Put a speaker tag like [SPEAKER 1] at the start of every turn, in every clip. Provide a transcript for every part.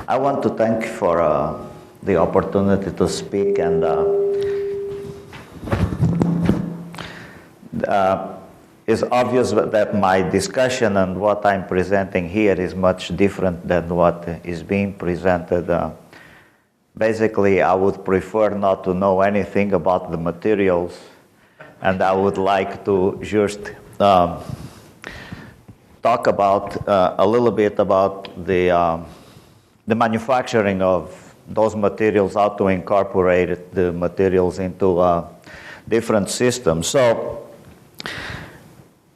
[SPEAKER 1] I want to thank you for the opportunity to speak, and it's obvious that my discussion and what I'm presenting here is much different than what is being presented. Basically, I would prefer not to know anything about the materials, and I would like to just talk about a little bit about the manufacturing of those materials, how to incorporate the materials into different systems. So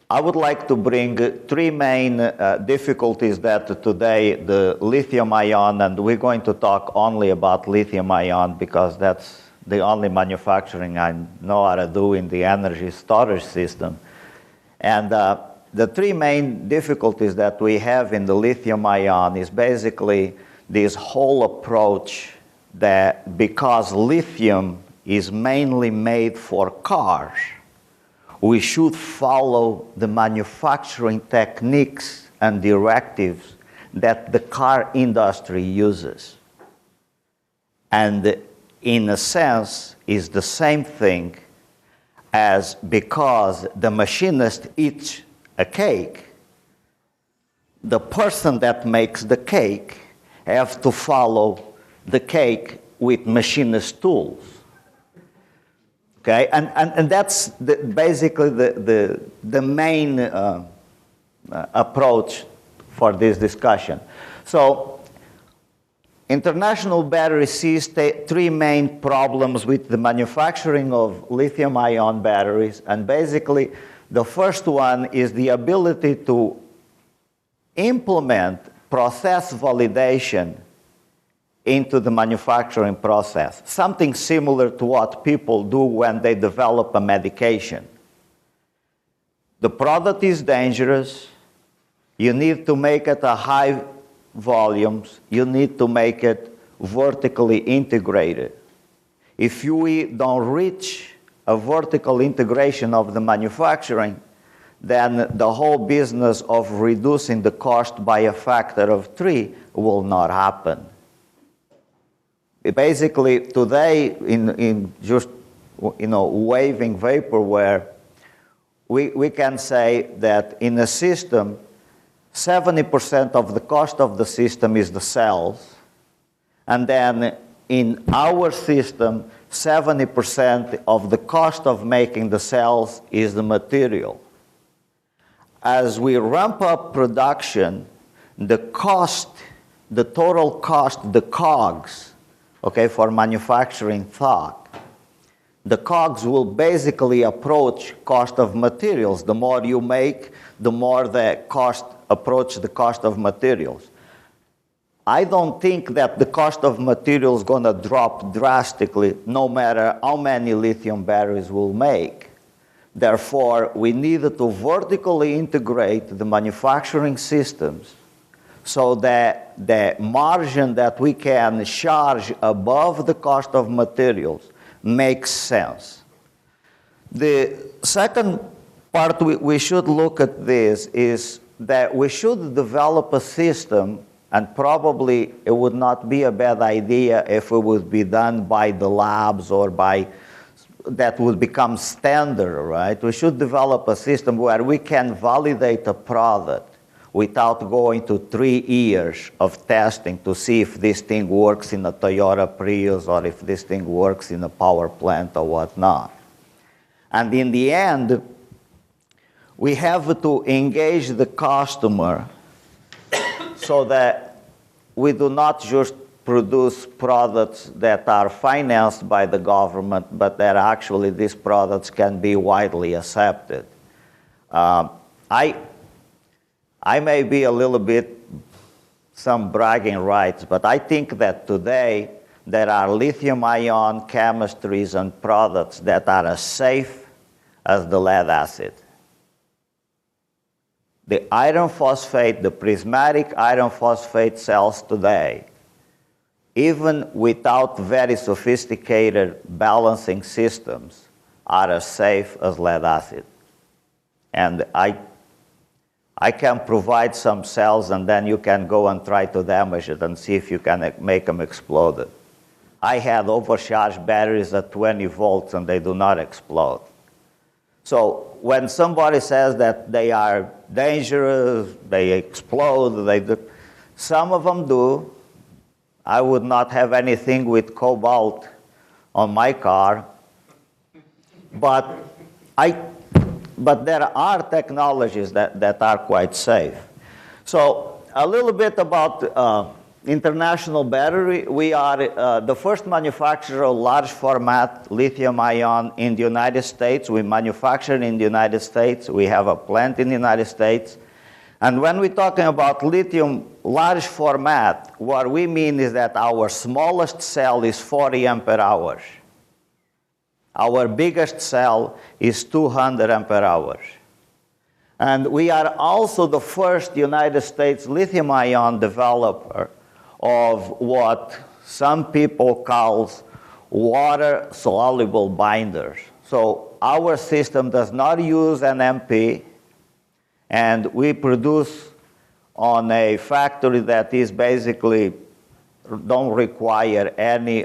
[SPEAKER 1] I would like to bring three main difficulties that today the lithium ion, and we're going to talk only about lithium ion because that's the only manufacturing I know how to do in the energy storage system. And the three main difficulties that we have in the lithium ion is basically this whole approach that because lithium is mainly made for cars, we should follow the manufacturing techniques and directives that the car industry uses. And in a sense, is the same thing as because the machinist eats a cake, the person that makes the cake has to follow the cake with machinist tools. Okay, and that's basically the main approach for this discussion. So, International Battery sees three main problems with the manufacturing of lithium-ion batteries, and basically the first one is the ability to implement process validation into the manufacturing process, something similar to what people do when they develop a medication. The product is dangerous. You need to make it at high volumes. You need to make it vertically integrated. If we don't reach a vertical integration of the manufacturing, then the whole business of reducing the cost by a factor of 3 will not happen. Basically, today, in just waving vaporware, we can say that in a system, 70% of the cost of the system is the cells, and then in our system, 70% of the cost of making the cells is the material. As we ramp up production, the cost, the total cost, the COGS, okay, for manufacturing thought, the COGS will basically approach cost of materials. The more you make, the more the cost approach the cost of materials. I don't think that the cost of materials is going to drop drastically no matter how many lithium batteries we'll make. Therefore, we need to vertically integrate the manufacturing systems so that the margin that we can charge above the cost of materials makes sense. The second part we should look at this is that we should develop a system, and probably it would not be a bad idea if it would be done by the labs or by that would become standard, right? We should develop a system where we can validate a product without going to 3 years of testing to see if this thing works in a Toyota Prius or if this thing works in a power plant or whatnot. And in the end, we have to engage the customer so that we do not just produce products that are financed by the government, but that actually these products can be widely accepted. I may be a little bit some bragging rights, but I think that today there are lithium-ion chemistries and products that are as safe as the lead acid. The iron phosphate, the prismatic iron phosphate cells today, even without very sophisticated balancing systems, are as safe as lead acid. And I I can provide some cells, and then you can go and try to damage it and see if you can make them explode. I had overcharged batteries at 20 volts, and they do not explode. So when somebody says that they are dangerous, they explode, some of them do. I would not have anything with cobalt on my car, but there are technologies that are quite safe. So a little bit about International Battery. We are the first manufacturer of large format lithium ion in the United States. We manufacture in the United States. We have a plant in the United States. And when we're talking about lithium large format, what we mean is that our smallest cell is 40 ampere hours. Our biggest cell is 200 ampere hours. And we are also the first United States lithium ion developer of what some people call water-soluble binders. So our system does not use an NMP, and we produce on a factory that is basically don't require any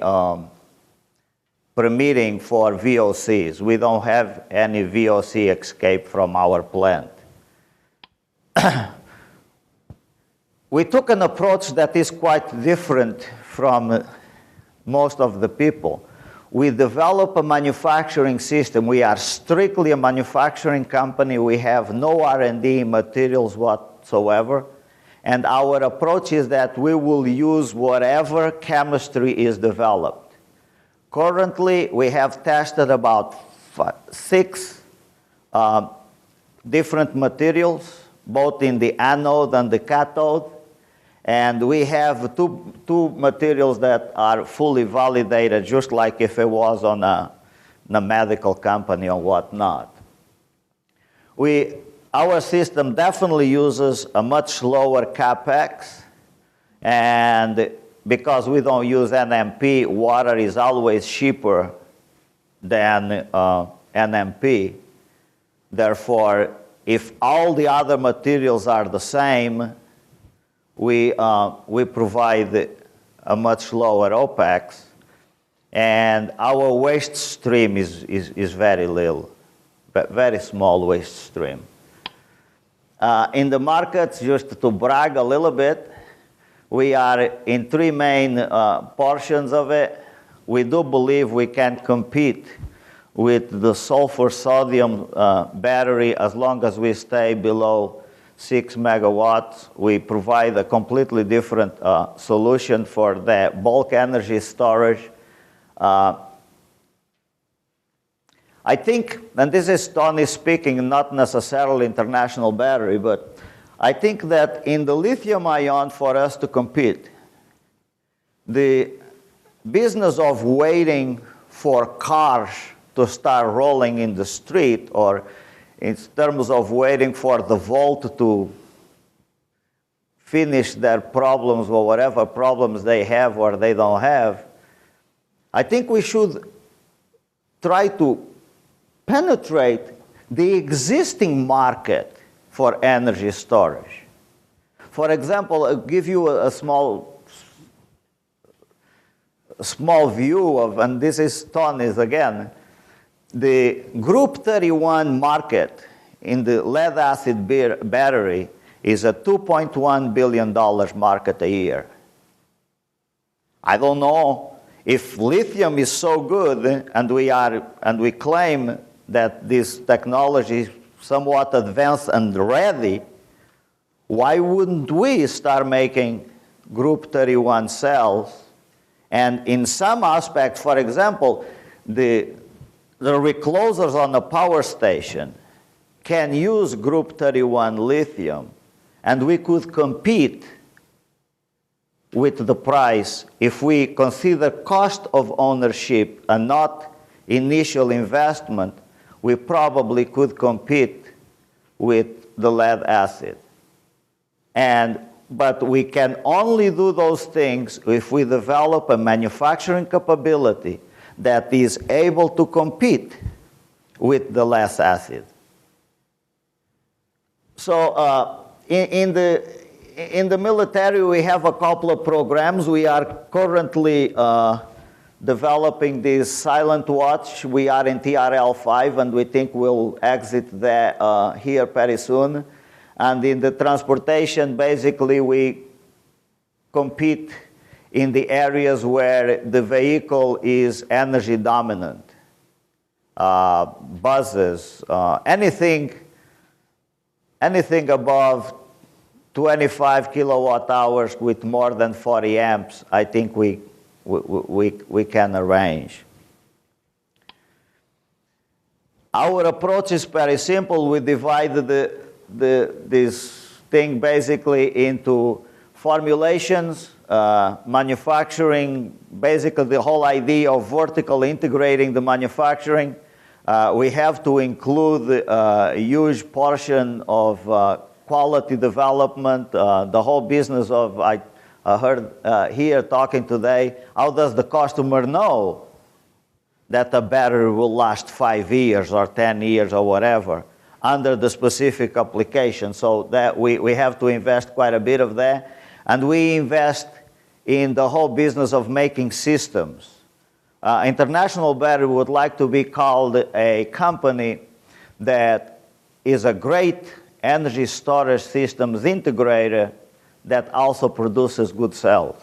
[SPEAKER 1] permitting for VOCs. We don't have any VOC escape from our plant. We took an approach that is quite different from most of the people. We develop a manufacturing system. We are strictly a manufacturing company. We have no R&D materials whatsoever. And our approach is that we will use whatever chemistry is developed. Currently, we have tested about 6 different materials, both in the anode and the cathode. And we have two materials that are fully validated, just like if it was on a medical company or whatnot. Our system definitely uses a much lower capex, and because we don't use NMP, water is always cheaper than NMP. Therefore, if all the other materials are the same, we provide a much lower OPEX, and our waste stream is very little, but very small waste stream. In the markets, just to brag a little bit, we are in 3 main portions of it. We do believe we can compete with the sulfur-sodium battery as long as we stay below 6 megawatts. We provide a completely different solution for the bulk energy storage. I think, and this is Tony speaking, not necessarily International Battery, but I think that in the lithium ion, for us to compete, the business of waiting for cars to start rolling in the street, or in terms of waiting for the Volt to finish their problems or whatever problems they have or they don't have, I think we should try to penetrate the existing market for energy storage. For example, I'll give you a small view of, and this is Tony's again, the Group 31 market in the lead-acid battery is a $2.1 billion market a year. I don't know if lithium is so good, and we claim that this technology is somewhat advanced and ready, why wouldn't we start making Group 31 cells? And in some aspects, for example, the reclosers on a power station can use Group 31 lithium, and we could compete with the price if we consider cost of ownership and not initial investment. We probably could compete with the lead acid. But we can only do those things if we develop a manufacturing capability that is able to compete with the lead acid. So in the military, we have a couple of programs. We are currently developing this silent watch. We are in TRL-5, and we think we'll exit that here very soon. And in the transportation, basically, we compete in the areas where the vehicle is energy dominant. Buses, anything above 25 kilowatt hours with more than 40 amps, I think we can arrange. Our approach is very simple. We divide this thing basically into formulations, manufacturing, basically the whole idea of vertical integrating the manufacturing. We have to include a huge portion of quality development, the whole business of, I heard here talking today, how does the customer know that a battery will last 5 years or 10 years or whatever under the specific application? So that we have to invest quite a bit of that. And we invest in the whole business of making systems. International Battery would like to be called a company that is a great energy storage systems integrator that also produces good cells.